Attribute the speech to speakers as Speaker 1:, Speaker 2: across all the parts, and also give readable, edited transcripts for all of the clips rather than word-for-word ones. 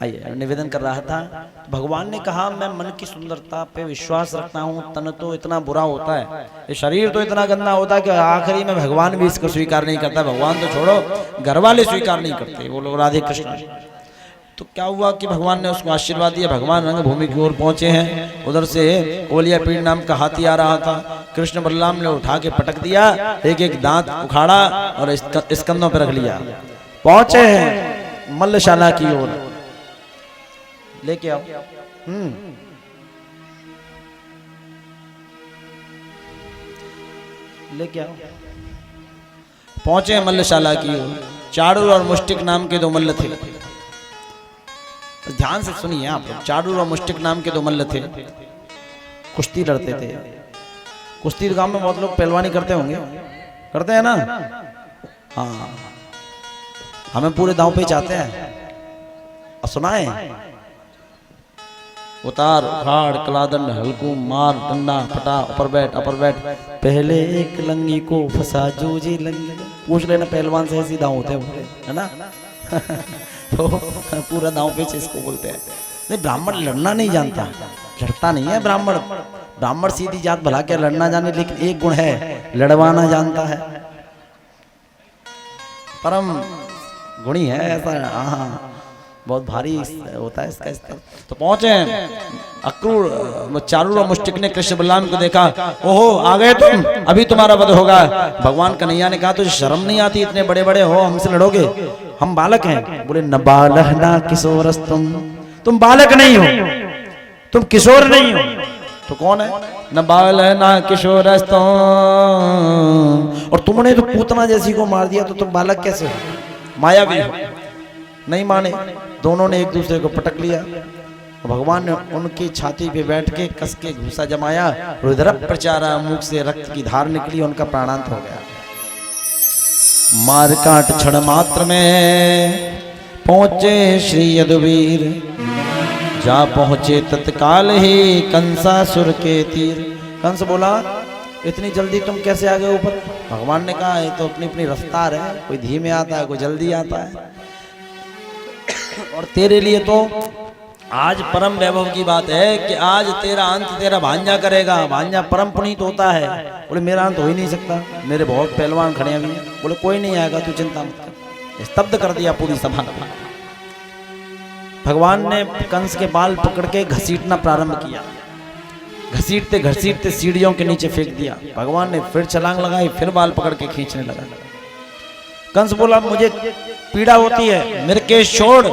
Speaker 1: आइए, निवेदन कर रहा था। भगवान ने कहा मैं मन की सुंदरता पे विश्वास रखता हूँ, तन तो इतना बुरा होता है, ये शरीर तो इतना गंदा होता है कि आखिरी में भगवान भी इसको स्वीकार नहीं करता। भगवान तो छोड़ो, घर वाले स्वीकार नहीं करते, वो लोग राधे कृष्ण। तो क्या हुआ कि भगवान ने उसको आशीर्वाद दिया। भगवान रंगभूमि की ओर पहुंचे हैं, उधर से ओलिया पीड़ नाम का हाथी आ रहा था। कृष्ण बलराम ने उठा के पटक दिया, एक एक दांत उखाड़ा और स्कंदों पर रख लिया। पहुंचे हैं मल्लशाला की ओर, लेके आओ। लेके आओ। पहुंचे हैं मल्लशाला की ओर। चाडूर और मुष्टिक नाम के दो मल्ल थे। ध्यान से सुनिए आप, चाडूर और मुष्टिक नाम के दो मल्ल थे, कुश्ती लड़ते थे। कुश्ती गांव में बहुत लोग पहलवानी करते होंगे, करते हैं ना? हाँ, हमें पूरे दांव पे चाहते हैं। और सुनाए, उतार उखाड़ कलादंड हल्कू मार डंडा पटा अपर बैठ पहले एक लंगी को फंसा जूझी लंगी। पूछ लेना पहलवान से, ऐसी दांव होते हैं, है ना? तो पूरा दांव पेच इसको बोलते हैं। नहीं, ब्राह्मण लड़ना नहीं जानता, लड़ता नहीं है ब्राह्मण। ब्राह्मण सीधी जात भला क्या लड़ना जाने, लेकिन एक गुण है, लड़वाना जानता है। परम गुणी है ऐसा। हाँ, बहुत भारी होता है इसका स्तर। तो पहुंचे अक्रूर चारूर और मुष्टिक ने कृष्ण बलराम को देखा। ओहो, आ गए तुम, अभी तुम्हारा वध होगा। भगवान कन्हैया ने कहा तुझे शर्म नहीं आती, इतने बड़े बड़े हो, हमसे लड़ोगे? हम बालक हैं। बोले न बालह ना किशोरस तुम बालक नहीं हो, तुम किशोर नहीं हो। तो कौन है? न बालह ना किशोरस और तुमने तो पूतना जैसी को मार दिया, तो तुम बालक कैसे हो? मायावी हो। नहीं माने, दोनों ने एक दूसरे को पटक लिया। भगवान ने उनकी छाती पे बैठ के कस के घूसा जमाया, रुद्र प्रचारा, मुख से रक्त की धार निकली, उनका प्राणांत हो गया। मार काट क्षण मात्र में पहुंचे श्री यदुवीर, जा पहुंचे तत्काल ही कंसासुर के तीर। कंस बोला इतनी जल्दी तुम कैसे आ गए ऊपर? भगवान ने कहा ये तो अपनी अपनी रफ्तार है, कोई धीमे आता है, कोई जल्दी आता है। और तेरे लिए तो आज परम वैभव की बात है कि आज तेरा अंत तेरा भांजा करेगा। भांजा परम पुनीत होता है। बोले मेरा अंत हो ही नहीं सकता, मेरे बहुत पहलवान खड़े हैं। बोले कोई नहीं आएगा, तू चिंता मत कर। स्तब्ध कर दिया पूरी सभा। भगवान ने कंस के बाल पकड़ के घसीटना प्रारंभ किया। घसीटते घसीटते सीढ़ियों के नीचे फेंक दिया। भगवान ने फिर छलांग लगाई, फिर बाल पकड़ के खींचने लगा। कंस बोला मुझे पीड़ा होती है, मेरे केश छोड़,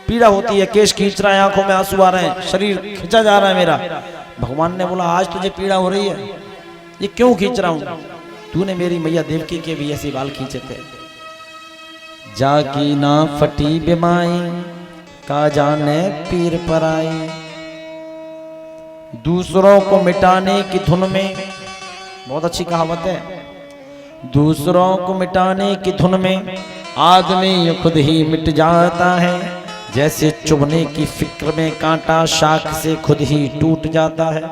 Speaker 1: पीड़ा होती है, केश खींच रहा है, आंखों में आंसू आ रहे हैं, शरीर खींचा जा रहा है मेरा। भगवान ने बोला आज तुझे पीड़ा हो रही है, ये क्यों खींच रहा हूं? तूने मेरी मैया देवकी के भी ऐसे बाल खींचे थे। जाकी ना फटी बिमाई का जाने पीर पर आई, दूसरों को मिटाने की धुन में, बहुत अच्छी कहावत है, दूसरों को मिटाने की धुन में आदमी खुद ही मिट जाता है, जैसे चुभने की फिक्र में कांटा शाख से खुद ही टूट जाता है।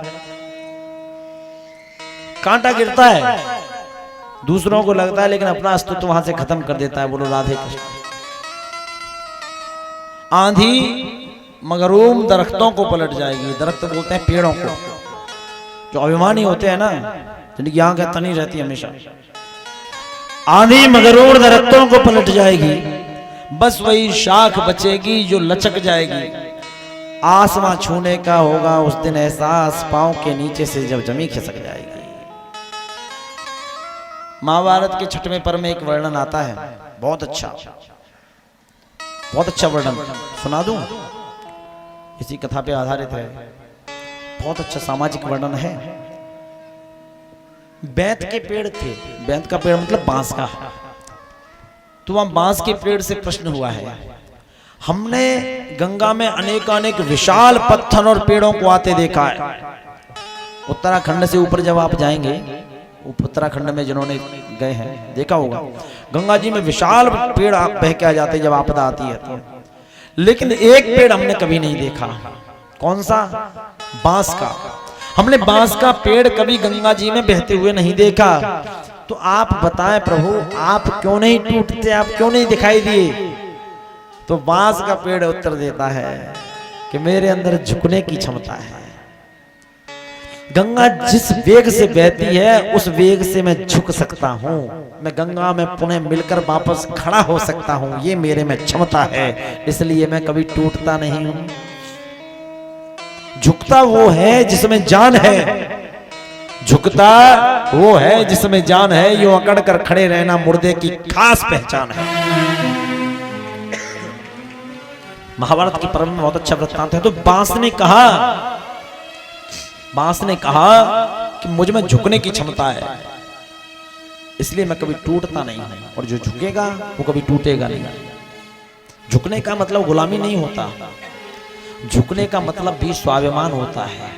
Speaker 1: कांटा गिरता है, दूसरों को लगता है, लेकिन अपना अस्तित्व वहां से खत्म कर देता है। बोलो राधे कृष्ण। आंधी मगरूम दरख्तों को पलट जाएगी। दरख्त बोलते हैं पेड़ों को, जो अभिमानी होते हैं ना, जिनकी आंख तनी रहती है हमेशा। आंधी मगरूर दरख्तों को पलट जाएगी, बस वही शाख बचेगी जो लचक जाएगी। आसमां छूने का होगा उस दिन एहसास, पांव के नीचे से जब जमीन खिसक जाएगी। महाभारत के 6वें पर्व में एक वर्णन आता है, बहुत अच्छा वर्णन, सुना दूं? इसी कथा पे आधारित है, बहुत अच्छा सामाजिक वर्णन है। बैंत के पेड़ थे, बैंत का पेड़ मतलब बांस का। तो वहां बांस के पेड़ से प्रश्न हुआ है, हमने गंगा में अनेकानेक विशाल पत्थर और पेड़ों को आते देखा है। उत्तराखंड से ऊपर जब आप जाएंगे, उत्तराखंड में जिन्होंने गए हैं देखा होगा, गंगा जी में विशाल पेड़ बह के आ जाते हैं जब आपदा आती है तो। लेकिन एक पेड़ हमने कभी नहीं देखा। कौन सा? बांस का। हमने बांस का पेड़ कभी गंगा जी में बहते हुए नहीं देखा। तो आप बताएं प्रभु, आप क्यों नहीं टूटते, आप क्यों नहीं दिखाई दिए? तो बांस का पेड़ उत्तर देता है कि मेरे अंदर झुकने की क्षमता है। गंगा जिस वेग से बहती है उस वेग से मैं झुक सकता हूं। मैं गंगा में पुनः मिलकर वापस खड़ा हो सकता हूं, ये मेरे में क्षमता है, इसलिए मैं कभी टूटता नहीं हूं। झुकता वो है जिसमें जान है, झुकता वो है जिसमें जान है, यो अकड़ कर खड़े रहना मुर्दे की खास पहचान है। महाभारत की पर्व में बहुत अच्छा वृत्तांत है। तो बांस ने कहा कि मुझ में झुकने की क्षमता है, इसलिए मैं कभी टूटता नहीं हूं, और जो झुकेगा वो कभी टूटेगा नहीं। झुकने का मतलब गुलामी नहीं होता, झुकने का मतलब भी स्वाभिमान होता है,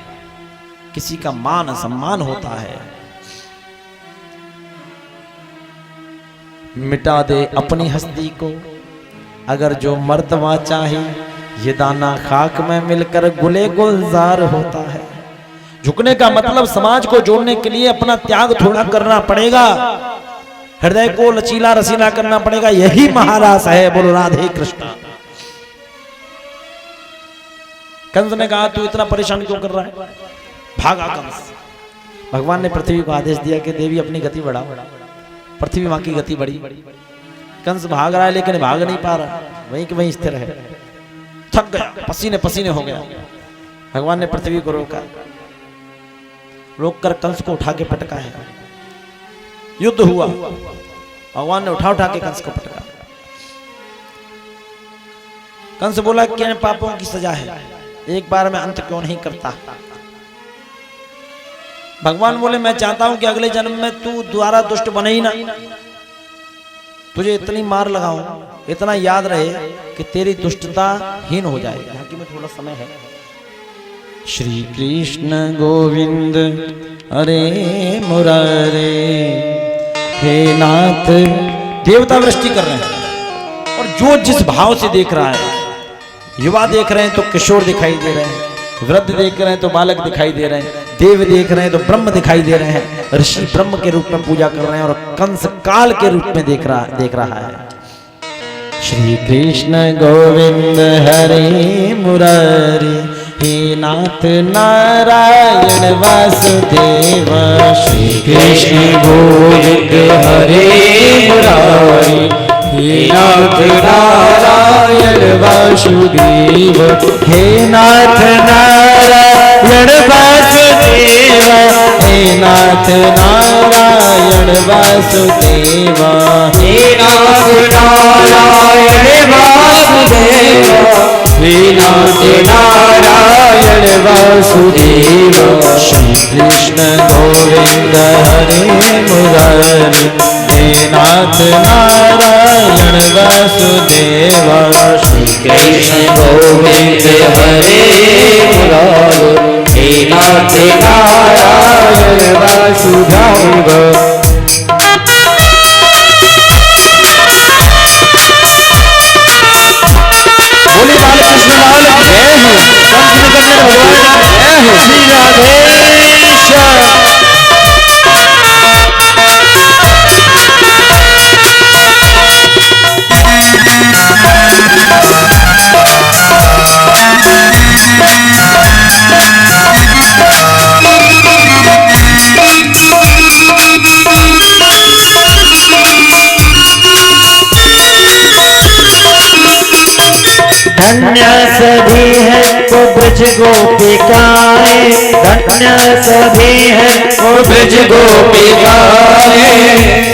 Speaker 1: किसी का मान सम्मान होता है। मिटा दे अपनी हस्ती को अगर जो मर्तबा चाहे, ये दाना खाक में मिलकर गुले गुलजार होता है। झुकने का मतलब समाज को जोड़ने के लिए अपना त्याग थोड़ा करना पड़ेगा, हृदय को लचीला रसीला करना पड़ेगा, यही महारास है। बोलो राधे कृष्ण। कंस ने कहा तू इतना परेशान क्यों कर रहा है? भागा कंस। भगवान ने पृथ्वी को आदेश दिया कि देवी अपनी गति बढ़ाओ। पृथ्वी मां की गति बढ़ी। कंस भाग रहा है लेकिन भाग नहीं पा रहा, वहीं के वहीं स्थिर है, थक गया, पसीने पसीने हो गया। भगवान ने पृथ्वी को रोककर कंस को उठा के पटका है। युद्ध हुआ, भगवान ने उठा के कंस को पटका। कंस बोला कि पापों की सजा है, एक बार में अंत क्यों नहीं करता? भगवान बोले मैं चाहता हूं कि अगले जन्म में तू दोबारा दुष्ट बने ही ना, तुझे इतनी मार लगाऊं, इतना याद रहे कि तेरी दुष्टता हीन हो जाए। यहाँ की में थोड़ा समय है। श्री कृष्ण गोविंद हरे मुरारे, हे नाथ। देवता वृष्टि कर रहे हैं, और जो जिस भाव से देख रहा है, युवा देख रहे हैं तो किशोर दिखाई दे रहे हैं, वृद्ध देख रहे हैं तो बालक दिखाई दे रहे हैं, देव देख रहे हैं तो ब्रह्म दिखाई दे रहे हैं, ऋषि ब्रह्म के रूप में पूजा कर रहे हैं, और कंस काल के रूप में देख रहा है। श्री कृष्ण गोविंद हरे मुरारी, हे नाथ नारायण वासुदेव। श्री कृष्ण गोविंद हरे मुरारी, हे नाथ नारायण वासुदेव। हे नाथ नारायण वासुदेव, हे नाथ नारायण वासुदेव। हे नाथ नारायण वासुदेव, हे नाथ नारायण वासुदेव। श्री कृष्ण गोविंद हरे मुरारी, हे नाथ नारायण वासुदेव। श्री कृष्ण गोविंद हरे मुरारी, हे नाथ नारायण वासुदेव। बोले बालकृष्ण लाल जय हो, कंस निकंदन भगवान जय हो। श्री राधेश्याम। धन्य सभी है वो ब्रज गोपिकाएं, धन्य सभी है वो ब्रज गोपिकाएं।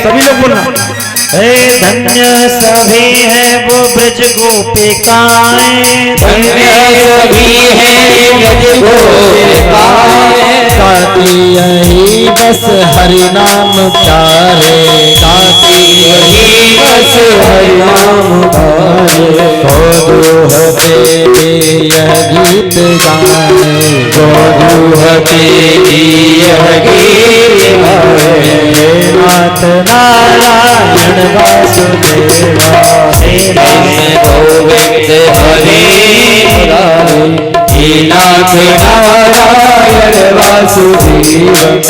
Speaker 1: सभी लोग बोलना, हे धन्य सभी है वो ब्रज गोपिकाएं, धन्य सभी है ब्रज गोपिकाएं। गाती यही बस हरि नाम प्यारे, गाती यही बस हरि नाम प्यारे। यह गीत गाए, यह गीत गाए। हे नाथ नारायण वासुदेव, हे नाथ गोविंद हरे मुरारी, हे नाथ नारायण वासुदेव।